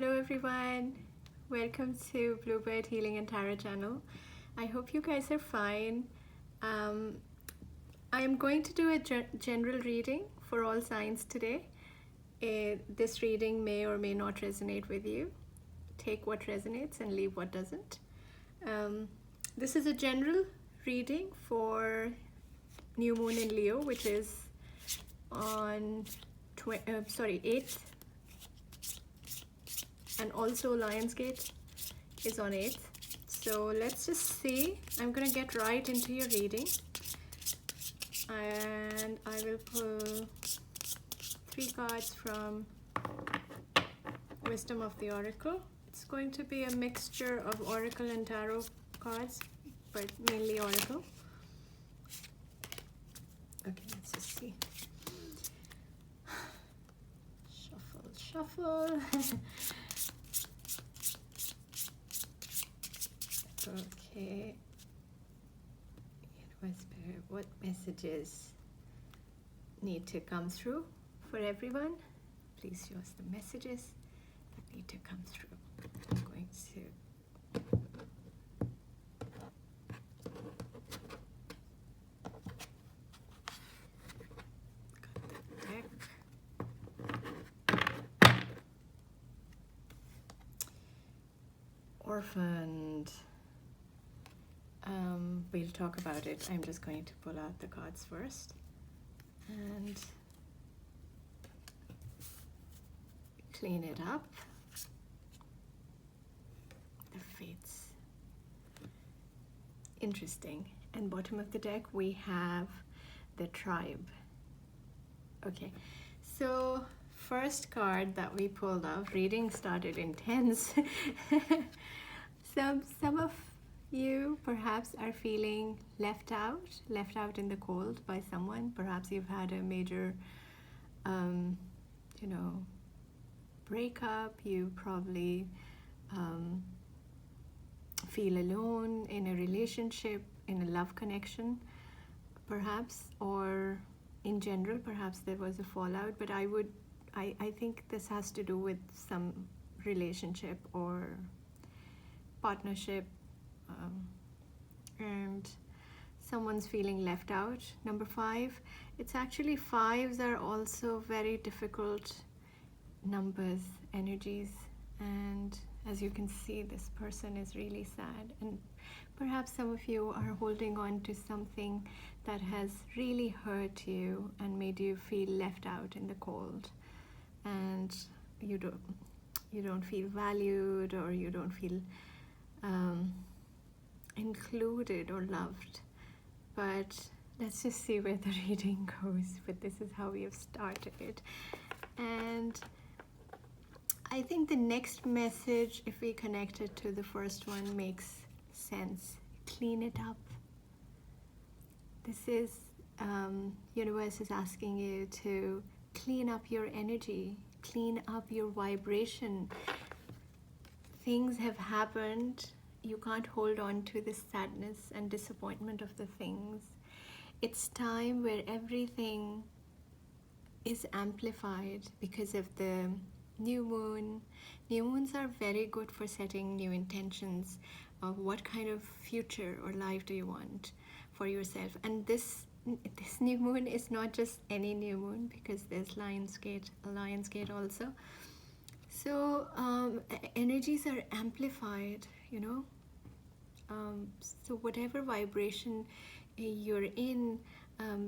Hello everyone, welcome to Bluebird Healing and Tarot channel. I hope you guys are fine. I am going to do a general reading for all signs today. This reading may or may not resonate with you. Take what resonates and leave what doesn't. This is a general reading for New Moon in Leo, which is on 8th, and also Lionsgate is on 8th. So let's just see. I'm gonna get right into your reading, and I will pull 3 cards from Wisdom of the Oracle. It's going to be a mixture of Oracle and Tarot cards, but mainly Oracle. Okay, let's just see. Shuffle. Okay. Spirit, what messages need to come through for everyone? Please show us the messages that need to come through. I'm going to Orphaned. We'll talk about it. I'm just going to pull out the cards first and clean it up. The Fates. Interesting. And bottom of the deck we have the Tribe. Okay, so first card that we pulled out, reading started intense. Some of you perhaps are feeling left out in the cold by someone. Perhaps you've had a major breakup. You probably feel alone in a relationship, in a love connection perhaps, or in general perhaps there was a fallout, but I think this has to do with some relationship or partnership, and someone's feeling left out. Number 5, it's actually 5s are also very difficult numbers, energies, and as you can see, this person is really sad, and perhaps some of you are holding on to something that has really hurt you and made you feel left out in the cold, and you don't feel valued, or you don't feel included or loved. But let's just see where the reading goes. But this is how we have started it, and I think the next message, if we connect it to the first one, makes sense. Clean it up. This is universe is asking you to clean up your energy, clean up your vibration. Things have happened. You can't hold on to the sadness and disappointment of the things. It's time where everything is amplified because of the new moon. New moons are very good for setting new intentions of what kind of future or life do you want for yourself. And this new moon is not just any new moon, because there's Lionsgate also. So energies are amplified, so whatever vibration you're in,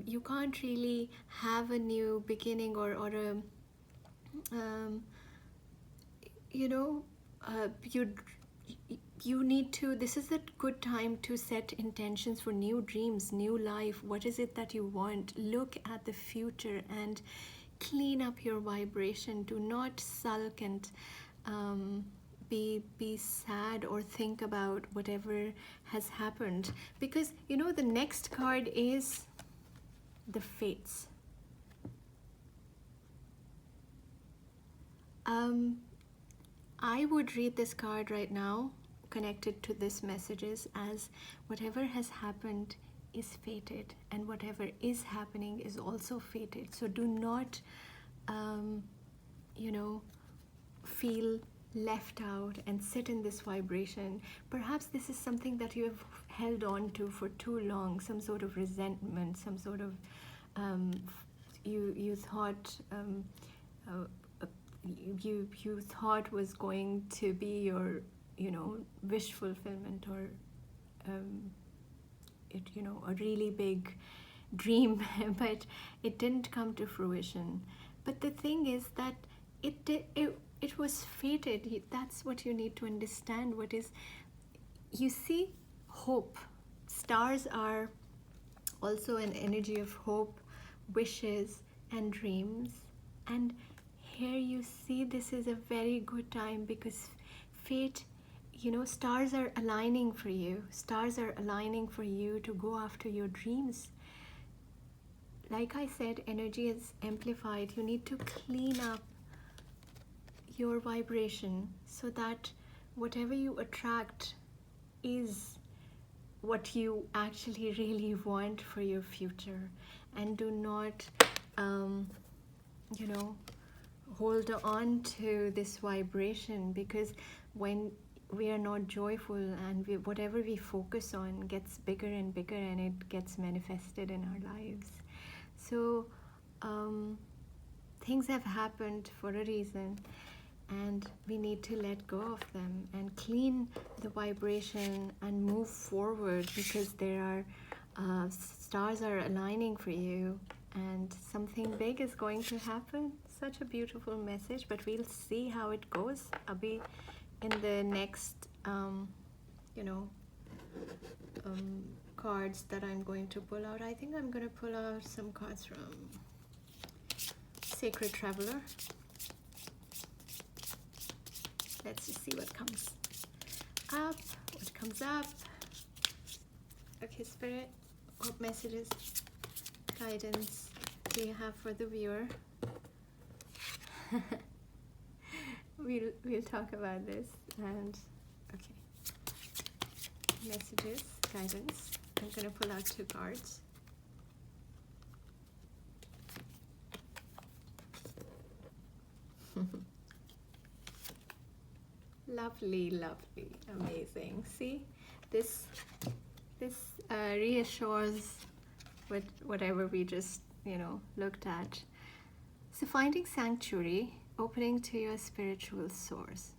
you can't really have a new beginning or you need to, this is a good time to set intentions for new dreams, new life. What is it that you want? Look at the future and clean up your vibration. Do not sulk and be sad or think about whatever has happened, because the next card is the Fates. I would read this card right now connected to this messages as whatever has happened is fated, and whatever is happening is also fated. So do not feel left out and sit in this vibration. Perhaps this is something that you have held on to for too long, some sort of resentment, some sort of you thought uh, you thought was going to be your wish fulfillment, or a really big dream, but it didn't come to fruition. But the thing is that it was fated. That's what you need to understand. What is, you see, hope. Stars are also an energy of hope, wishes, and dreams. And here you see, this is a very good time because fate, stars are aligning for you. Stars are aligning for you to go after your dreams. Like I said, energy is amplified. You need to clean up your vibration so that whatever you attract is what you actually really want for your future. And do not hold on to this vibration, because when we are not joyful, and whatever we focus on gets bigger and bigger, and it gets manifested in our lives. So things have happened for a reason, and we need to let go of them and clean the vibration and move forward, because there are stars are aligning for you, and something big is going to happen. Such a beautiful message, but we'll see how it goes, Abhi, in the next cards that I'm going to pull out. I think I'm going to pull out some cards from Sacred Traveler. Let's just see what comes up. What comes up? Okay, Spirit, what messages, guidance do you have for the viewer? We'll talk about this. And okay, messages, guidance. I'm gonna pull out 2 cards. Lovely, lovely, amazing. See, this reassures with whatever we just looked at. So finding sanctuary, opening to your spiritual source.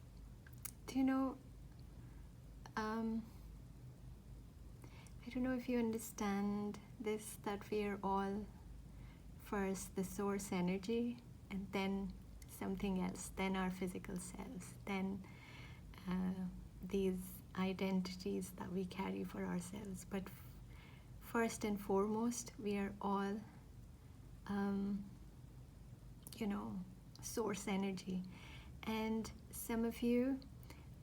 Do you know, I don't know if you understand this, that we are all first the source energy, and then something else, then our physical selves, then these identities that we carry for ourselves. But first and foremost, we are all source energy. And some of you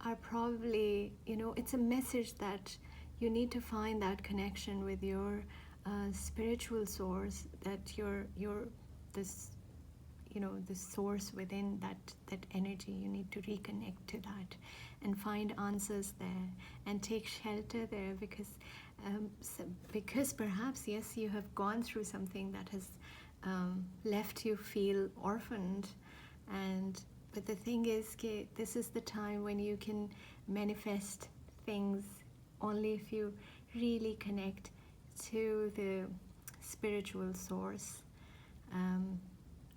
are probably, it's a message that you need to find that connection with your spiritual source, that you're this the source within that energy. You need to reconnect to that and find answers there and take shelter there, because perhaps, yes, you have gone through something that has left you feel orphaned. But the thing is, this is the time when you can manifest things only if you really connect to the spiritual source,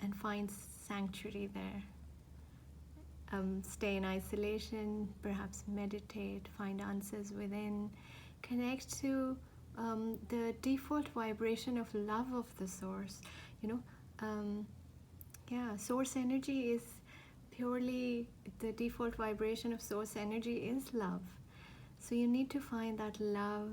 and find sanctuary there. Stay in isolation, perhaps meditate, find answers within, connect to the default vibration of love of the source. Source energy is purely, the default vibration of source energy is love. So you need to find that love,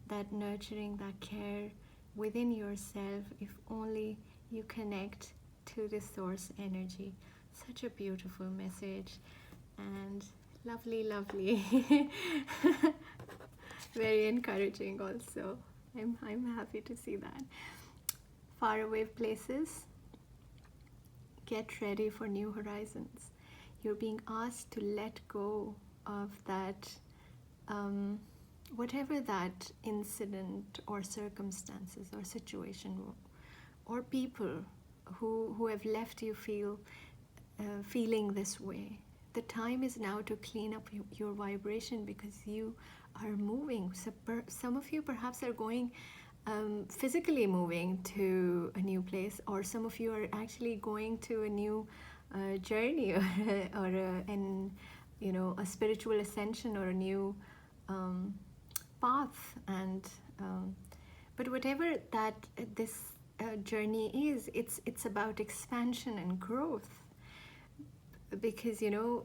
that nurturing, that care within yourself, if only you connect to the source energy. Such a beautiful message, and lovely, lovely. Very encouraging also. I'm happy to see that. Faraway places, get ready for new horizons. You're being asked to let go of that, whatever that incident or circumstances or situation or people who have left you feeling this way. the time is now to clean up your vibration, because you are moving. So some of you perhaps are going physically moving to a new place, or some of you are actually going to a new journey, a spiritual ascension, or a new path. And but whatever that this journey is, it's about expansion and growth, because you're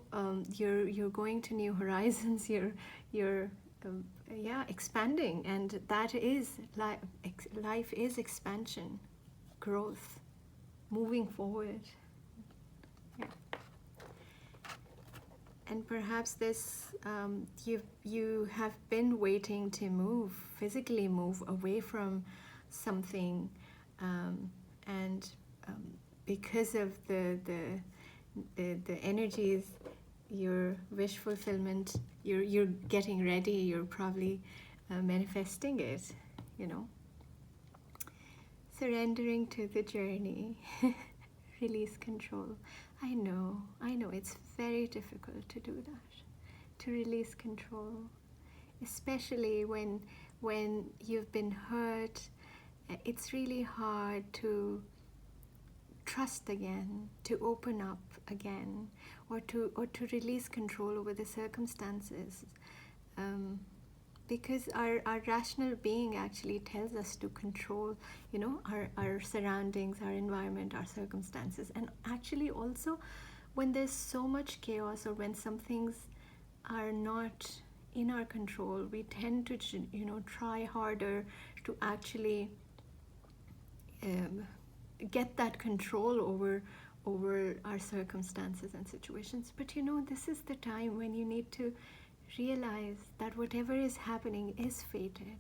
going to new horizons. You're expanding, and that is life is expansion, growth, moving forward. Yeah. And perhaps this you have been waiting to physically move away from something, and because of the energies, your wish fulfillment, you're getting ready, you're probably manifesting it, surrendering to the journey. Release control. I know it's very difficult to do that, to release control, especially when you've been hurt. It's really hard to trust again, to open up again, or to release control over the circumstances, because our rational being actually tells us to control our surroundings, our environment, our circumstances. And actually also, when there's so much chaos, or when some things are not in our control, we tend to try harder to actually get that control over our circumstances and situations. But this is the time when you need to realize that whatever is happening is fated.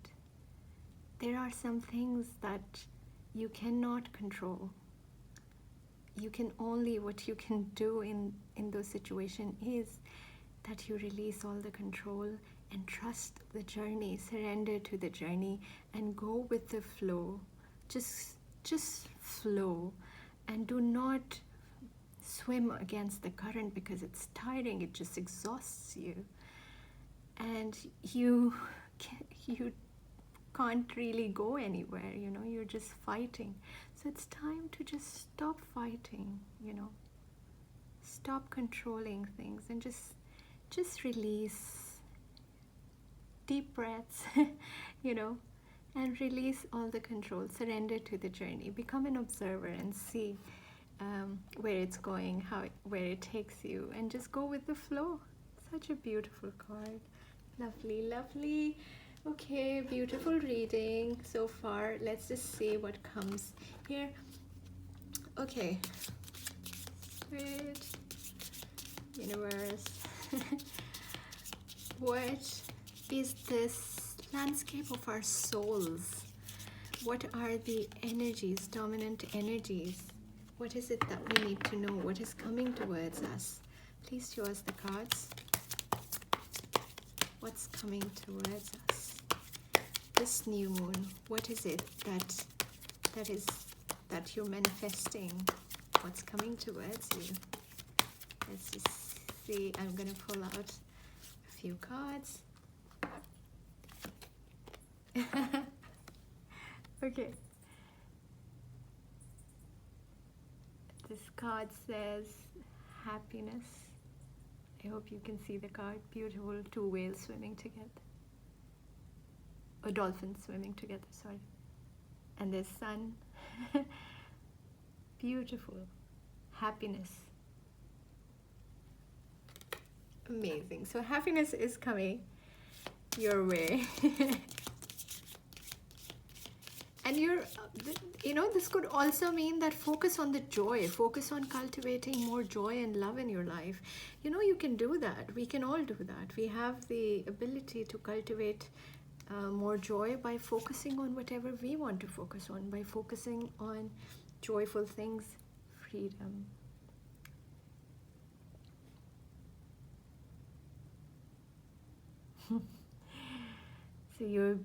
There are some things that you cannot control. What you can do in those situations is that you release all the control and trust the journey, surrender to the journey, and go with the flow. Just flow, and do not swim against the current, because it's tiring. It just exhausts you, and you can't really go anywhere. You're just fighting. So it's time to just stop fighting. Stop controlling things, and just release. Deep breaths, and release all the control. Surrender to the journey. Become an observer and see where it's going, where it takes you, and just go with the flow. Such a beautiful card. Lovely, lovely. Okay, beautiful reading so far. Let's just see what comes here. Okay. Spirit, universe. What is this landscape of our souls? What are the energies, dominant energies? What is it that we need to know? What is coming towards us? Please show us the cards. What's coming towards us? This new moon, what is it that you're manifesting? What's coming towards you? Let's just see. I'm going to pull out a few cards. Okay. This card says happiness. I hope you can see the card. Beautiful, two whales swimming together. Or dolphins swimming together, sorry. And there's sun. Beautiful. Happiness. Amazing. So happiness is coming your way. And this could also mean that focus on the joy, focus on cultivating more joy and love in your life. You can do that. We can all do that. We have the ability to cultivate more joy by focusing on whatever we want to focus on, by focusing on joyful things, freedom. So you're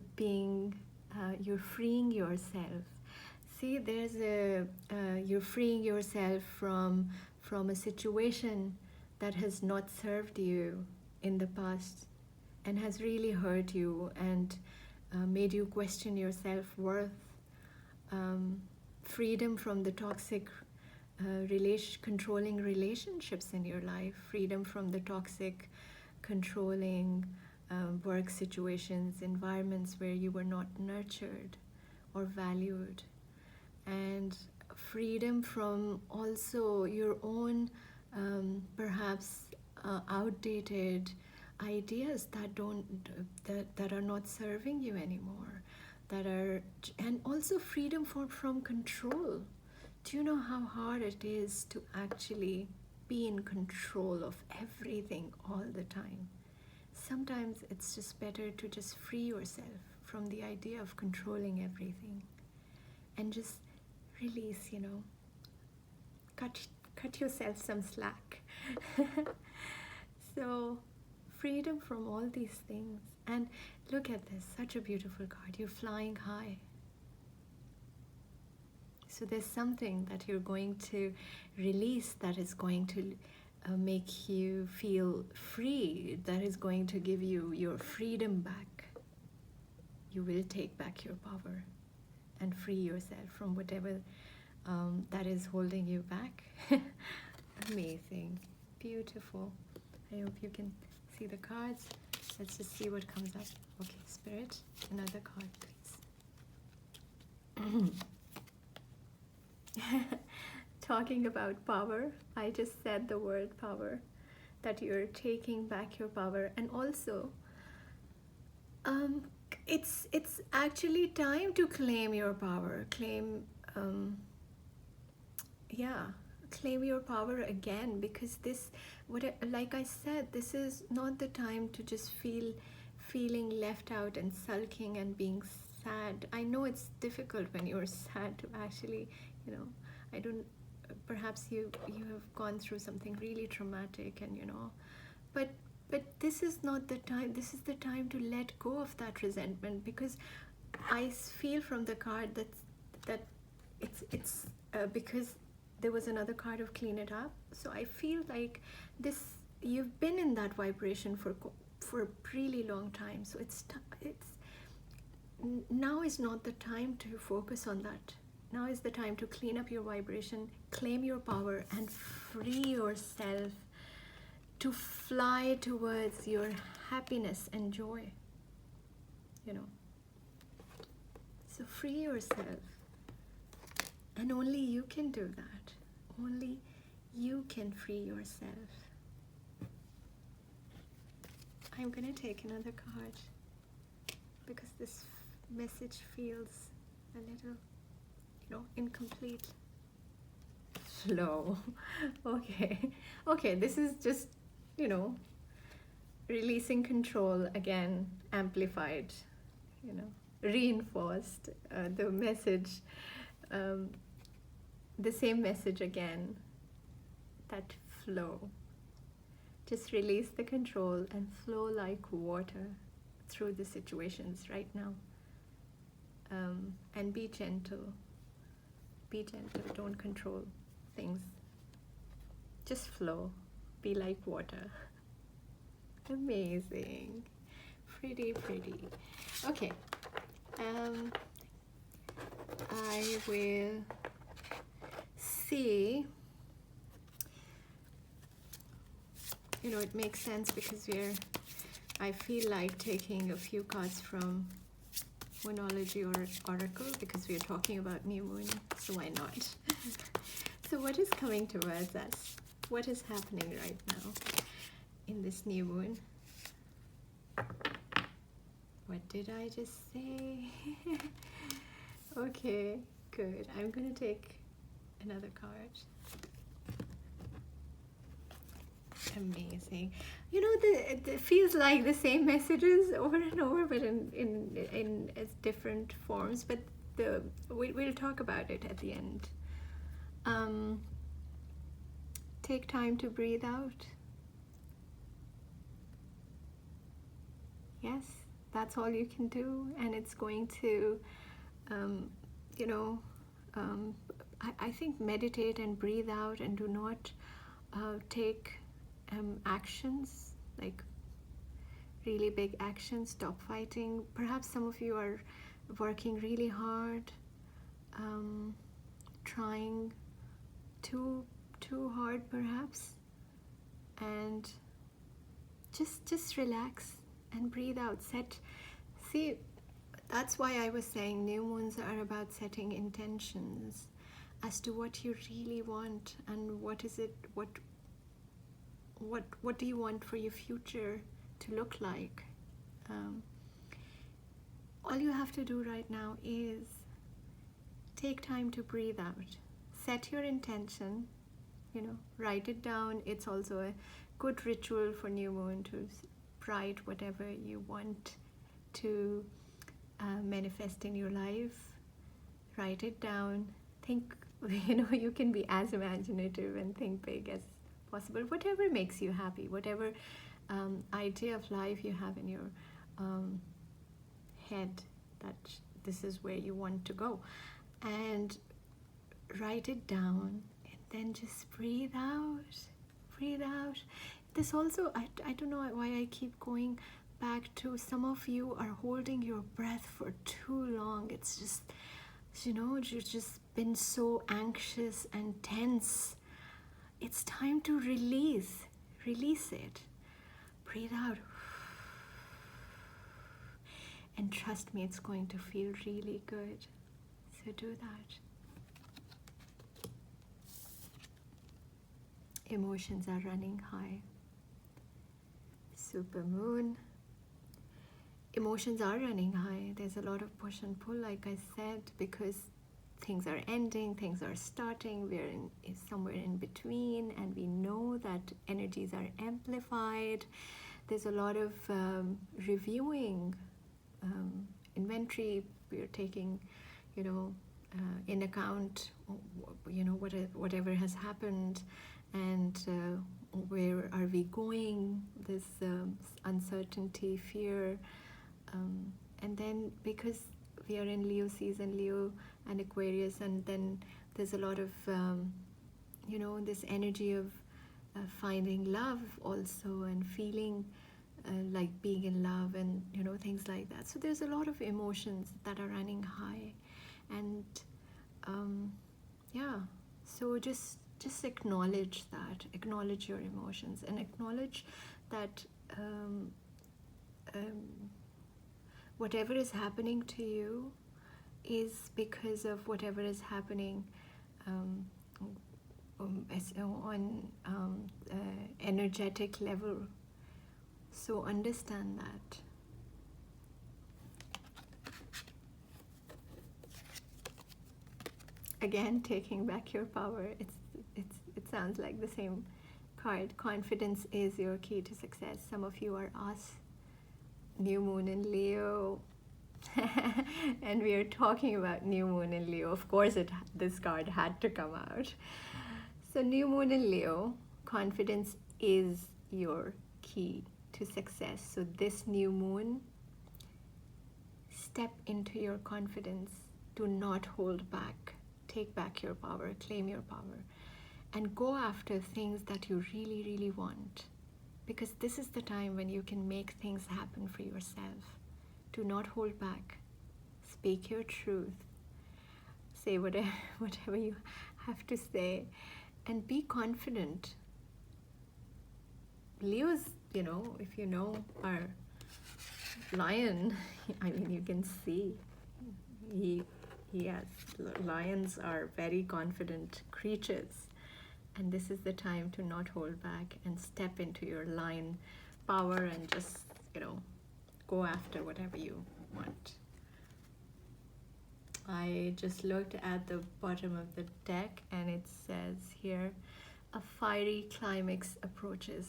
freeing yourself. See, there's you're freeing yourself from a situation that has not served you in the past and has really hurt you and made you question your self-worth. Freedom from the toxic controlling relationships in your life, freedom from the toxic controlling work situations, environments where you were not nurtured or valued, and freedom from also your own perhaps outdated ideas that are not serving you anymore, and also freedom from control. Do you know how hard it is to actually be in control of everything all the time? Sometimes it's just better to just free yourself from the idea of controlling everything and just release, cut yourself some slack. So freedom from all these things. And look at this, such a beautiful card. You're flying high. So there's something that you're going to release that is going to make you feel free, that is going to give you your freedom back. You will take back your power and free yourself from whatever that is holding you back. Amazing. Beautiful. I hope you can see the cards. Let's just see what comes up. Okay, Spirit, another card, please. Talking about power, I just said the word power, that you're taking back your power. And also, it's actually time to claim your power. Claim your power again, because like I said, this is not the time to just feeling left out and sulking and being sad. I know it's difficult when you're sad to actually, perhaps you have gone through something really traumatic, and but this is not the time. This is the time to let go of that resentment, because I feel from the card that it's because there was another card of clean it up. So I feel like you've been in that vibration for a really long time. So now is not the time to focus on that. Now is the time to clean up your vibration, claim your power, and free yourself to fly towards your happiness and joy. So free yourself. And only you can do that. Only you can free yourself. I'm going to take another card because this message feels a little, incomplete. Slow. Okay, this is just, releasing control again, amplified, reinforced. The message, the same message again, that flow. Just release the control and flow like water through the situations right now. And be gentle. Be gentle. Don't control things. Just flow. Be like water. Amazing. Pretty. Okay. I will see. It makes sense because I feel like taking a few cards from Moonology or Oracle because we're talking about new moon, so why not? So what is coming towards us? What is happening right now in this new moon? What did I just say? Okay, good. I'm going to take another card. Amazing. It feels like the same messages over and over, but in different forms. But we'll talk about it at the end. Take time to breathe out. Yes, that's all you can do, and it's going to, I think meditate and breathe out, and do not take actions, like really big actions. Stop fighting. Perhaps some of you are working really hard, trying too hard perhaps, and just relax and breathe out. See, that's why I was saying new moons are about setting intentions as to what you really want, and what do you want for your future to look like. All you have to do right now is take time to breathe out. Set your intention, write it down. It's also a good ritual for new moon to write whatever you want to manifest in your life. Write it down. Think, you can be as imaginative and think big as possible. Whatever makes you happy, whatever idea of life you have in your head, that this is where you want to go, and write it down, and then just breathe out. This also, I don't know why I keep going back to, some of you are holding your breath for too long. It's just, you've just been so anxious and tense. It's time to release it. Breathe out, and trust me, it's going to feel really good. So do that. Emotions are running high. Super moon. Emotions are running high. There's a lot of push and pull, like I said, because things are ending, things are starting. We're somewhere in between, and we know that energies are amplified. There's a lot of reviewing, inventory. We're taking, in account, whatever has happened, and where are we going. This uncertainty, fear, and then because we are in Leo season, Leo and Aquarius, and then there's a lot of this energy of finding love also, and feeling like being in love, and things like that. So there's a lot of emotions that are running high, and so just acknowledge that, acknowledge your emotions, and acknowledge that whatever is happening to you is because of whatever is happening on energetic level. So understand that. Again, taking back your power. It sounds like the same card. Confidence is your key to success. Some of you are us, new moon in Leo, and we are talking about new moon in Leo. Of course, this card had to come out. So new moon in Leo, confidence is your key to success. So this new moon, step into your confidence. Do not hold back. Take back your power, claim your power, and go after things that you really, really want. Because this is the time when you can make things happen for yourself. Do not hold back. Speak your truth. Say whatever you have to say, and be confident. Leo's, if you know our lion, I mean, you can see yes, lions are very confident creatures, and this is the time to not hold back and step into your lion power, and just go after whatever you want. I just looked at the bottom of the deck, and it says here, a fiery climax approaches.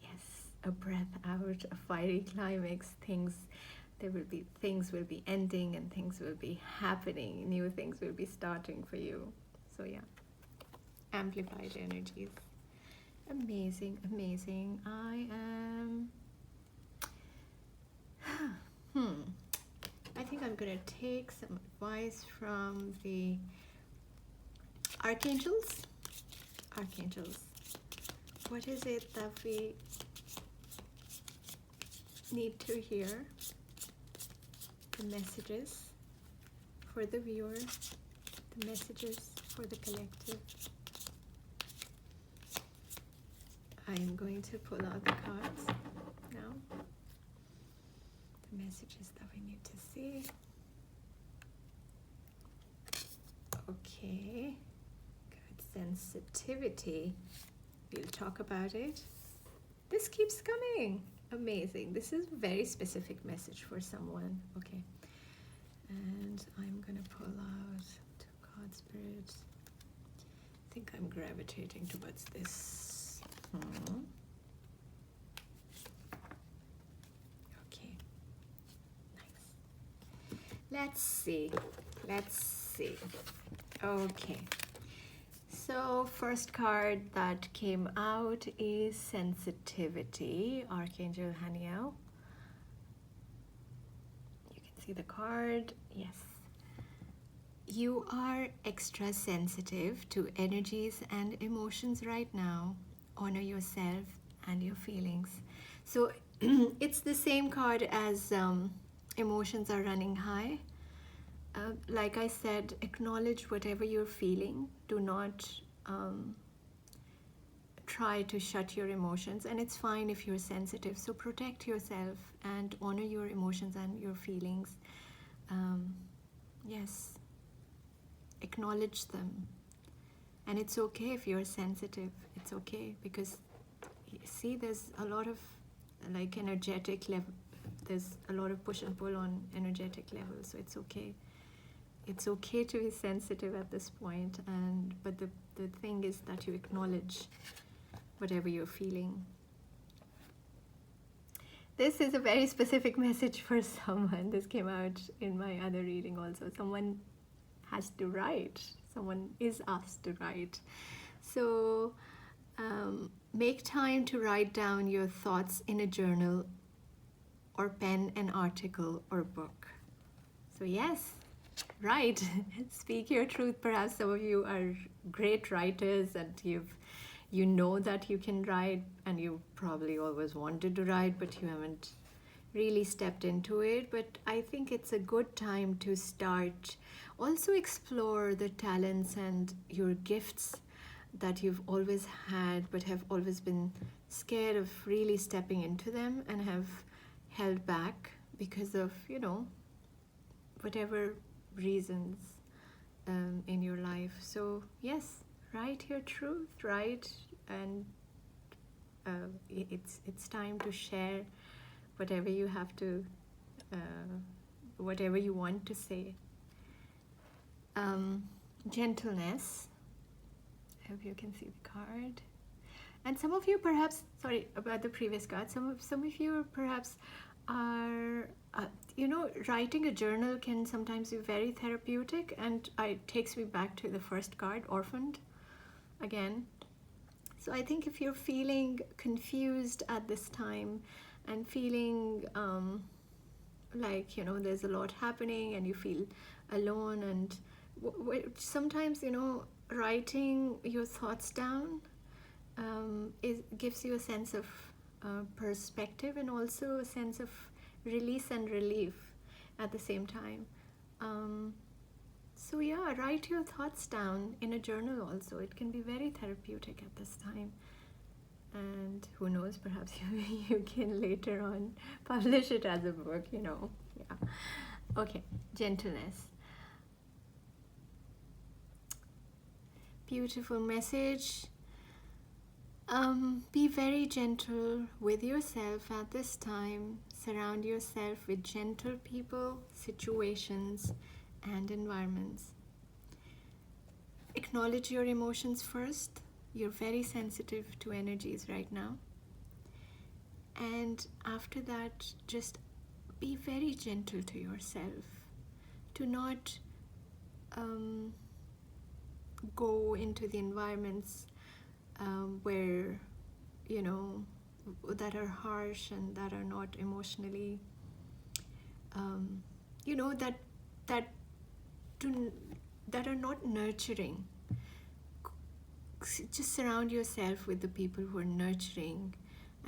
Yes, a breath out, a fiery climax. Things will be ending, and things will be happening. New things will be starting for you. So yeah, amplified energies. Amazing, amazing. I am I think I'm gonna take some advice from the archangels. what is it that we need to hear? The messages for the viewer, the messages for the collective. I am going to pull out the cards now. The messages that we need to see. Okay, good. Sensitivity. We'll talk about it. This keeps coming. Amazing. This is a very specific message for someone. Okay. And I'm gonna pull out 2 card spirits. I think I'm gravitating towards this. Okay. Nice. Let's see. Okay. So first card that came out is sensitivity, Archangel Haniel. You can see the card. Yes. You are extra sensitive to energies and emotions right now. Honor yourself and your feelings. So it's the same card as emotions are running high. Like I said, acknowledge whatever you're feeling. Do not try to shut your emotions, and it's fine if you're sensitive. So protect yourself and honor your emotions and your feelings. Yes, acknowledge them. And it's okay if you're sensitive. It's okay, because see, there's a lot of like energetic level. There's a lot of push and pull on energetic level. So it's okay. It's okay to be sensitive at this point, but the thing is that you acknowledge whatever you're feeling. This is a very specific message for someone. This came out in my other reading also. Someone has to write. Someone is asked to write. So make time to write down your thoughts in a journal or pen an article or book. So yes, write. Speak your truth. Perhaps some of you are great writers and you know that you can write, and you probably always wanted to write, but you haven't really stepped into it. But I think it's a good time to start. Also explore the talents and your gifts that you've always had but have always been scared of really stepping into them and have held back because of, whatever reasons in your life. So yes, write your truth, write, and it's time to share whatever you have to, whatever you want to say. Gentleness. I hope you can see the card. And some of you perhaps, sorry about the previous card, some of you perhaps are, writing a journal can sometimes be very therapeutic, and it takes me back to the first card, Orphaned, again. So I think if you're feeling confused at this time and feeling there's a lot happening and you feel alone, and sometimes, writing your thoughts down gives you a sense of perspective, and also a sense of release and relief at the same time. So yeah, write your thoughts down in a journal also. It can be very therapeutic at this time. And who knows, perhaps you can later on publish it as a book, Yeah. Okay, gentleness. Beautiful message. Be very gentle with yourself at this time. Surround yourself with gentle people, situations, and environments. Acknowledge your emotions first. You're very sensitive to energies right now. And after that, just be very gentle to yourself. Do not go into the environments where, that are harsh and that are not emotionally, that are not nurturing. just surround yourself with the people who are nurturing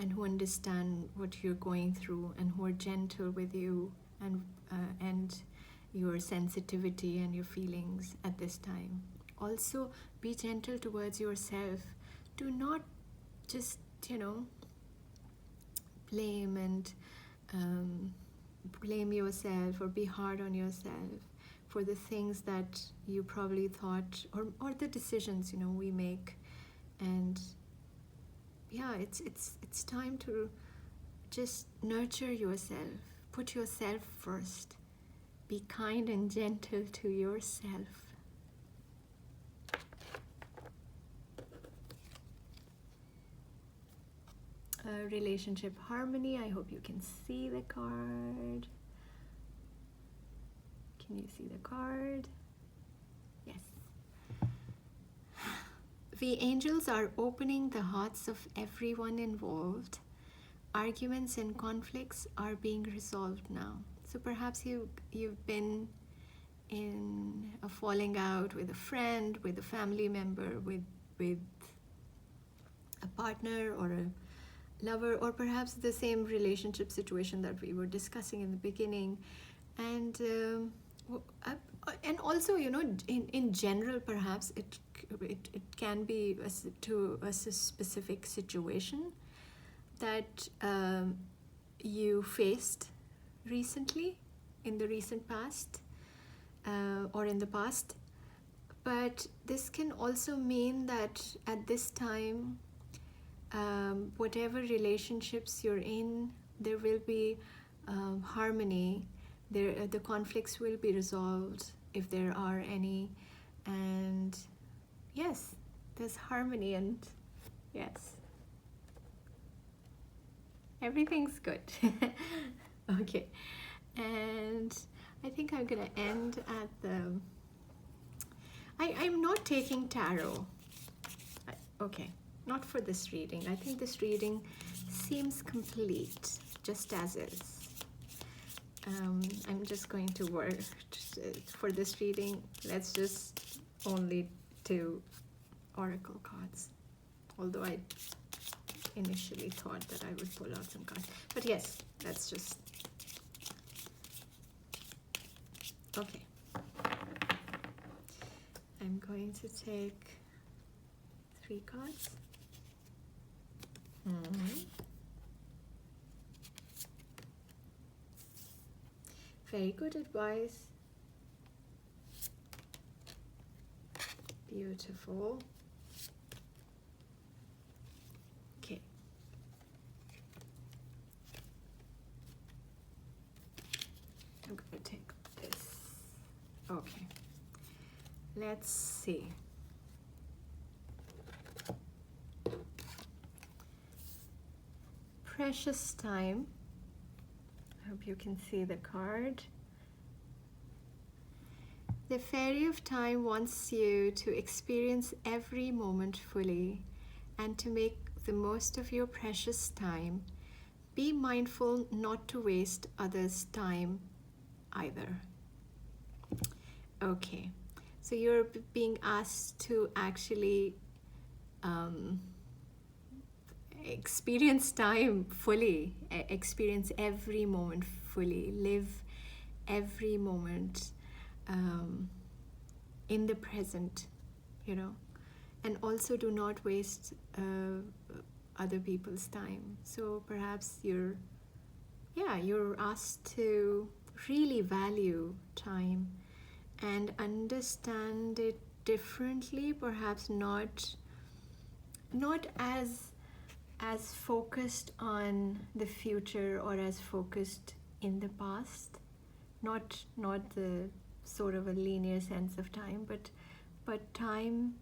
and who understand what you're going through and who are gentle with you and your sensitivity and your feelings at this time. Also, be gentle towards yourself. Do not just, blame and blame yourself or be hard on yourself for the things that you probably thought or the decisions we make. And yeah, it's time to just nurture yourself, put yourself first, be kind and gentle to yourself. Relationship harmony. I hope you can see the card. Can you see the card? Yes. The angels are opening the hearts of everyone involved. Arguments and conflicts are being resolved now. So perhaps you've been in a falling out with a friend, with a family member, with a partner or a lover, or perhaps the same relationship situation that we were discussing in the beginning. And also, in general, perhaps it can be to a specific situation that you faced recently, in the recent past, or in the past. But this can also mean that at this time, whatever relationships you're in, there will be harmony. The conflicts will be resolved if there are any. And yes, there's harmony, and yes, everything's good. Okay, and I think I'm gonna end at the... I'm not taking tarot. Okay, not for this reading. I think this reading seems complete, just as is. I'm just going to work for this reading. Let's just only do oracle cards. Although I initially thought that I would pull out some cards. But yes, let's just... Okay. I'm going to take 3 cards. Very good advice. Beautiful. Okay. I'm going to take this. Okay. Let's see. Precious time. I hope you can see the card. The Fairy of Time wants you to experience every moment fully and to make the most of your precious time. Be mindful not to waste others' time either. Okay, so you're being asked to actually experience time fully, experience every moment fully, live every moment in the present, and also do not waste other people's time. So perhaps you're asked to really value time and understand it differently, perhaps not as focused on the future or as focused in the past, not the sort of a linear sense of time, but time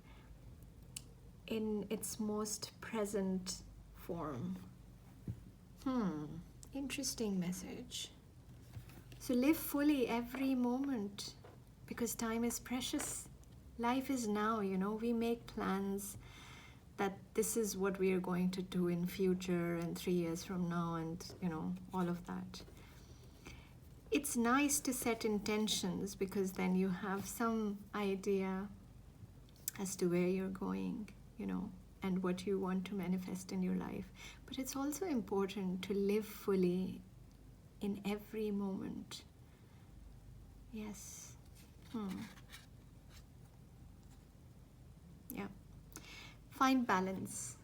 in its most present form. Interesting message. So live fully every moment, because time is precious. Life is now, we make plans that this is what we are going to do in future and 3 years from now, and all of that. It's nice to set intentions, because then you have some idea as to where you're going, and what you want to manifest in your life. But it's also important to live fully in every moment. Yes. Yeah. Find balance.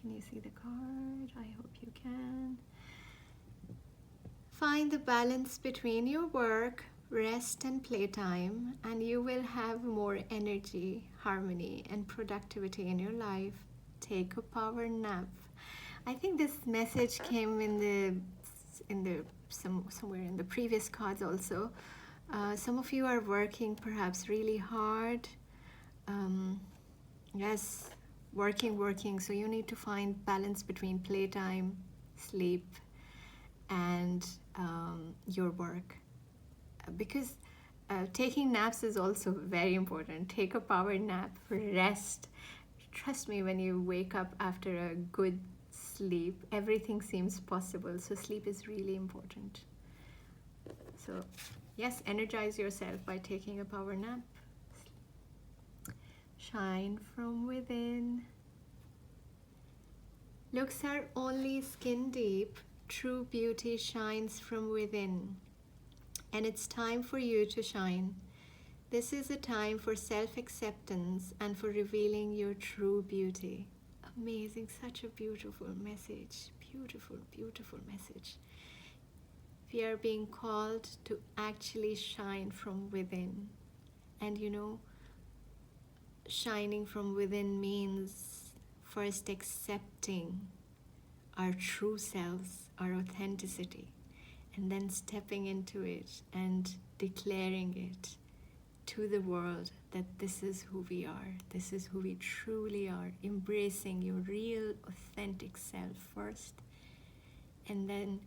Can you see the card? I hope you can. Find the balance between your work, rest, and playtime, and you will have more energy, harmony, and productivity in your life. Take a power nap. I think this message came somewhere in the previous cards also. Some of you are working perhaps really hard. Yes, working. So you need to find balance between playtime, sleep, and your work. Because taking naps is also very important. Take a power nap, rest. Trust me, when you wake up after a good sleep, everything seems possible. So sleep is really important. So yes, energize yourself by taking a power nap. Shine from within. Looks are only skin deep. True beauty shines from within. And it's time for you to shine. This is a time for self-acceptance and for revealing your true beauty. Amazing, such a beautiful message. Beautiful, beautiful message. We are being called to actually shine from within. And shining from within means first accepting our true selves, our authenticity, and then stepping into it and declaring it to the world that this is who we are, this is who we truly are, embracing your real authentic self first, and then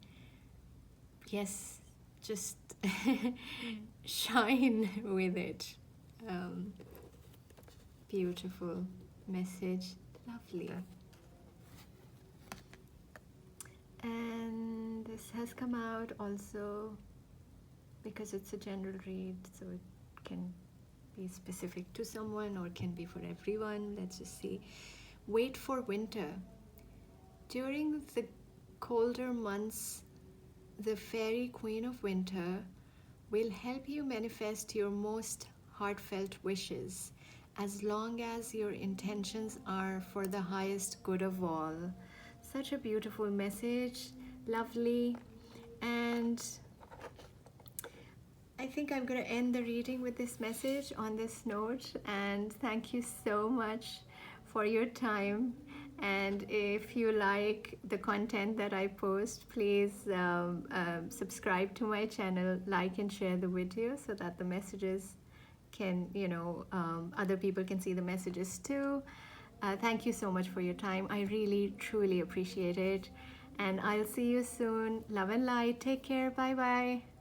yes, just shine with it. Beautiful message, lovely. And this has come out also because it's a general read, so it can be specific to someone or can be for everyone. Let's just see. Wait for winter. During the colder months, the fairy queen of winter will help you manifest your most heartfelt wishes, as long as your intentions are for the highest good of all. Such a beautiful message, lovely. And I think I'm going to end the reading with this message on this note. And thank you so much for your time. And if you like the content that I post, please subscribe to my channel, like and share the video so that the messages can, other people can see the messages too. Thank you so much for your time. I really, truly appreciate it. And I'll see you soon. Love and light. Take care. Bye-bye.